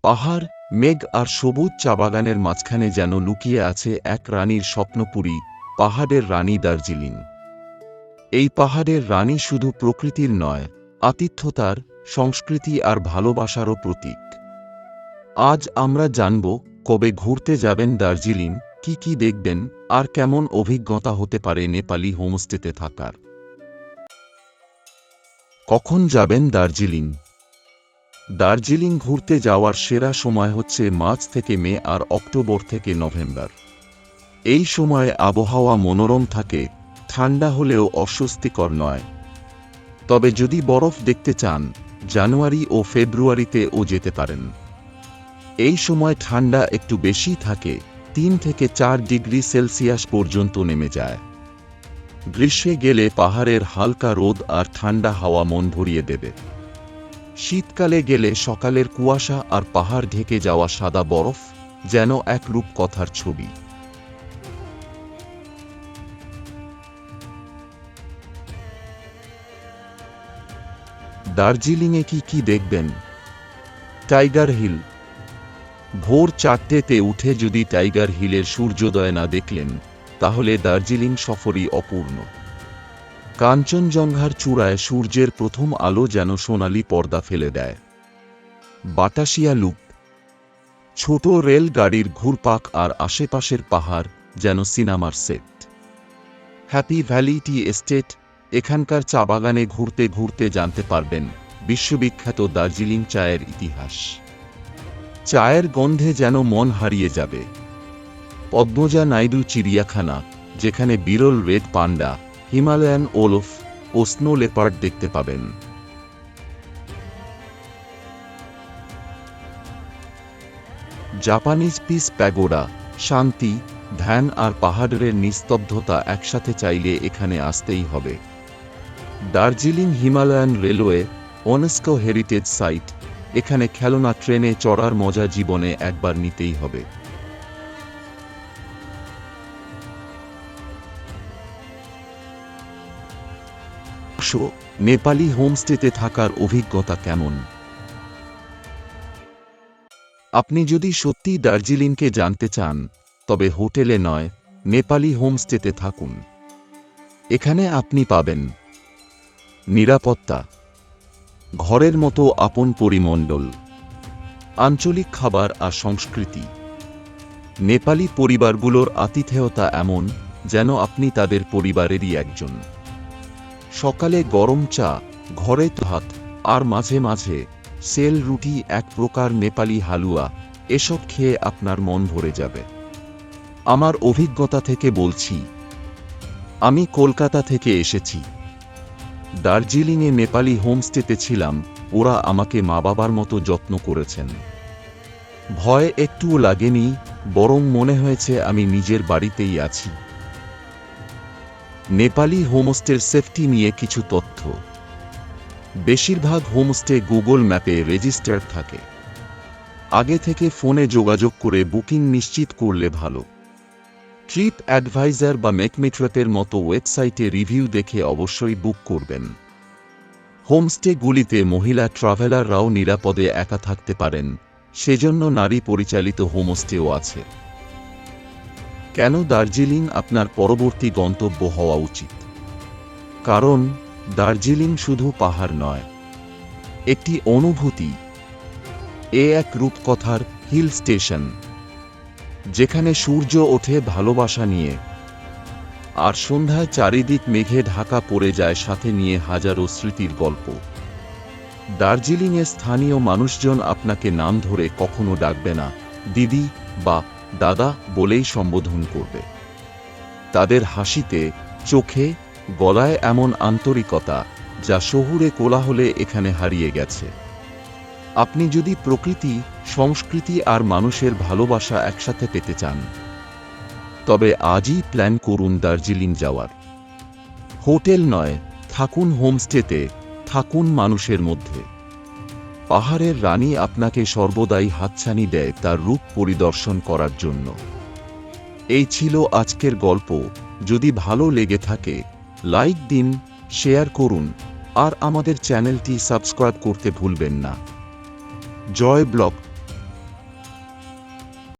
পাহাড়, মেঘ আর সবুজ চা বাগানের মাঝখানে যেন লুকিয়ে আছে এক রানীর স্বপ্নপুরী, পাহাড়ের রানী দার্জিলিং। এই পাহাড়ের রানী শুধু প্রকৃতির নয়, আতিথ্যতার, সংস্কৃতি আর ভালোবাসারও প্রতীক। আজ আমরা জানব কবে ঘুরতে যাবেন দার্জিলিং, কি দেখবেন, আর কেমন অভিজ্ঞতা হতে পারে নেপালি হোমস্টেতে থাকার। কখন যাবেন দার্জিলিং? দার্জিলিং ঘুরতে যাওয়ার সেরা সময় হচ্ছে মার্চ থেকে মে আর অক্টোবর থেকে নভেম্বর। এই সময়ে আবহাওয়া মনোরম থাকে, ঠান্ডা হলেও অস্বস্তিকর নয়। তবে যদি বরফ দেখতে চান, জানুয়ারি ও ফেব্রুয়ারিতেও যেতে পারেন। এই সময় ঠান্ডা একটু বেশি থাকে, 3 থেকে 4 ডিগ্রি সেলসিয়াস পর্যন্ত নেমে যায়। গ্রীষ্মে গেলে পাহাড়ের হালকা রোদ আর ঠান্ডা হাওয়া মন ভরিয়ে দেবে। শীতকালে গেলে সকালের কুয়াশা আর পাহাড় ঢেকে যাওয়া সাদা বরফ যেন এক রূপকথার ছবি। দার্জিলিংয়ে কি দেখবেন? Tiger hill. ভোর 4টেতে উঠে যদি টাইগার হিলের সূর্যোদয় না দেখলেন, তাহলে দার্জিলিং সফরই অপূর্ণ। কাঞ্চনজঙ্ঘার চূড়ায় সূর্যের প্রথম আলো যেন সোনালি পর্দা ফেলে দেয়। বাতাসিয়া লুপ, ছোট রেল গাড়ির ঘুরপাক আর আশেপাশের পাহাড় যেন সিনেমার set. Happy valley tea estate, এখানকার চা বাগানে ঘুরতে ঘুরতে জানতে পারবেন বিশ্ববিখ্যাত দার্জিলিং চায়ের ইতিহাস। চায়ের গন্ধে যেন মন হারিয়ে যাবে। পদ্মজা নাইডু চিড়িয়াখানা, যেখানে বিরল রেড পান্ডা, হিমালয়ান ওলফ ও স্নো লেপার্ড দেখতে পাবেন। জাপানিজ পিস প্যাগোডা, শান্তি, ধ্যান আর পাহাড়ের নিস্তব্ধতা একসাথে চাইলে এখানে আসতেই হবে। Darjeeling Himalayan railway, UNESCO heritage site, এখানে খেলনা ট্রেনে চড়ার মজা জীবনে একবার নিতেই হবে। নেপালি হোমস্টেতে থাকার অভিজ্ঞতা কেমন? আপনি যদি সত্যি দার্জিলিংকে জানতে চান, তবে হোটেলে নয়, নেপালি হোমস্টেতে থাকুন। এখানে আপনি পাবেন নিরাপত্তা, ঘরের মতো আপন পরিমণ্ডল, আঞ্চলিক খাবার আর সংস্কৃতি। নেপালি পরিবারগুলোর আতিথেয়তা এমন যেন আপনি তাদের পরিবারেরই একজন। সকালে গরম চা, ঘরে ভাত, আর মাঝে মাঝে সেল রুটি, এক প্রকার নেপালি হালুয়া, এসব খেয়ে আপনার মন ভরে যাবে। আমার অভিজ্ঞতা থেকে বলছি, আমি কলকাতা থেকে এসেছি। দার্জিলিংয়ে নেপালি হোমস্টেতে ছিলাম, ওরা আমাকে মা বাবার মতো যত্ন করেছেন। ভয় একটুও লাগেনি, বরং মনে হয়েছে আমি নিজের বাড়িতেই আছি। নেপালি হোমস্টের সেফটি নিয়ে কিছু তথ্য। বেশিরভাগ হোমস্টে গুগল ম্যাপে রেজিস্টার থাকে। আগে থেকে ফোনে যোগাযোগ করে বুকিং নিশ্চিত করলে ভালো। ট্রিপ অ্যাডভাইজার বা মেকমেট্রপের মতো ওয়েবসাইটে রিভিউ দেখে অবশ্যই বুক করবেন। হোমস্টেগুলিতে মহিলা ট্রাভেলাররাও নিরাপদে একা থাকতে পারেন, সেজন্য নারী পরিচালিত হোমস্টেও আছে। কেন দার্জিলিং আপনার পরবর্তী গন্তব্য হওয়া উচিত? কারণ দার্জিলিং শুধু পাহাড় নয়, একটি অনুভূতি। এক রূপকথার হিল স্টেশন, যেখানে সূর্য ওঠে ভালোবাসা নিয়ে, আর সন্ধ্যায় চারিদিক মেঘে ঢাকা পড়ে যায়, সাথে নিয়ে হাজারো স্মৃতির গল্প। দার্জিলিংয়ে স্থানীয় মানুষজন আপনাকে নাম ধরে কখনো ডাকবে না, দিদি বা দাদা বলেই সম্বোধন করবে। তাদের হাসিতে, চোখে, গলায় এমন আন্তরিকতা যা শহুরে কোলাহলে এখানে হারিয়ে গেছে। আপনি যদি প্রকৃতি, সংস্কৃতি আর মানুষের ভালোবাসা একসাথে পেতে চান, তবে আজই প্ল্যান করুন দার্জিলিং যাওয়ার। হোটেল নয়, থাকুন হোমস্টেতে, থাকুন মানুষের মধ্যে। পাহাড়ের রানী আপনাকে সর্বদাই হাতছানি দেয় তার রূপ পরিদর্শন করার জন্য। এই ছিল আজকের গল্প। যদি ভালো লেগে থাকে, লাইক দিন, শেয়ার করুন, আর আমাদের চ্যানেলটি সাবস্ক্রাইব করতে ভুলবেন না। জয় ব্লগ।